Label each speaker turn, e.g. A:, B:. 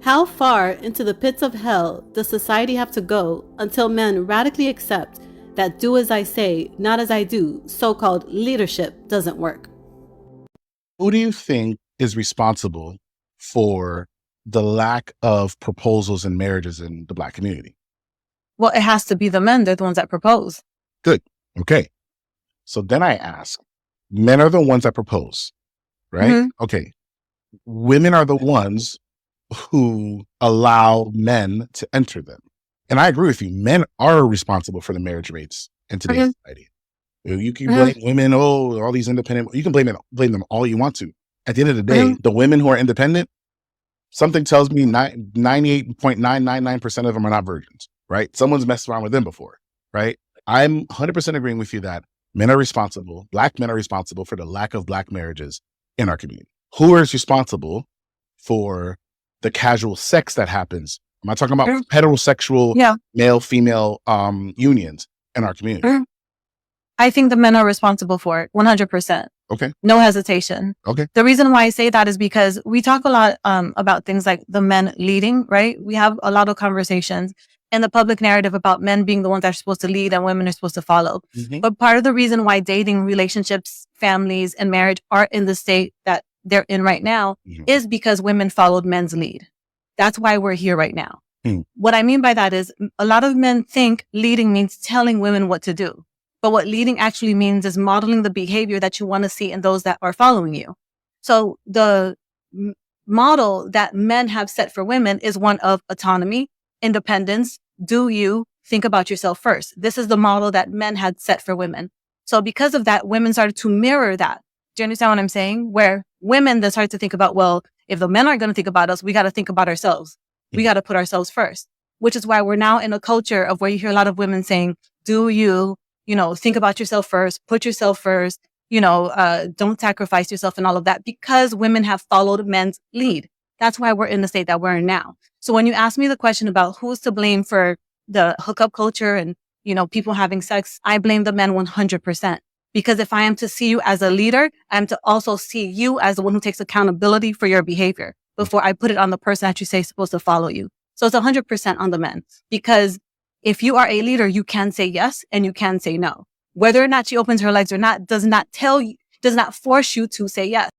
A: How far into the pits of hell does society have to go until men radically accept that do as I say, not as I do, so-called leadership doesn't work?
B: Who do you think is responsible for the lack of proposals and marriages in the Black community?
C: Well, it has to be the men. They're the ones that propose.
B: Good. Okay. So then I ask, men are the ones that propose, right?
C: Mm-hmm.
B: Okay. Women are the ones who allow men to enter them. And I agree with you. Men are responsible for the marriage rates in today's society. You can blame women, all these independent, you can blame them all you want to. At the end of the day, the women who are independent, something tells me 98.999% of them are not virgins, right? Someone's messed around with them before, right? I'm 100% agreeing with you that men are responsible, Black men are responsible for the lack of Black marriages in our community. Who is responsible for the casual sex that happens? Am I talking about heterosexual male-female unions in our community?
C: I think the men are responsible for it, 100%.
B: Okay.
C: No hesitation.
B: Okay.
C: The reason why I say that is because we talk a lot about things like the men leading, right? We have a lot of conversations in the public narrative about men being the ones that are supposed to lead and women are supposed to follow.
B: Mm-hmm.
C: But part of the reason why dating, relationships, families, and marriage are in the state that they're in right now is because women followed men's lead. That's why we're here right now. What I mean by that is a lot of men think leading means telling women what to do. But what leading actually means is modeling the behavior that you want to see in those that are following you. So the model that men have set for women is one of autonomy, independence, do you, think about yourself first. This is the model that men had set for women. So because of that, women started to mirror that. Do you understand what I'm saying? Where women then started to think about, well, if the men aren't going to think about us, we got to think about ourselves. We got to put ourselves first, which is why we're now in a culture of where you hear a lot of women saying, do you, think about yourself first, put yourself first, don't sacrifice yourself and all of that, because women have followed men's lead. That's why we're in the state that we're in now. So when you ask me the question about who's to blame for the hookup culture and, people having sex, I blame the men 100%. Because if I am to see you as a leader, I am to also see you as the one who takes accountability for your behavior before I put it on the person that you say is supposed to follow you. So it's 100% on the men, because if you are a leader, you can say yes and you can say no. Whether or not she opens her legs or not does not force you to say yes.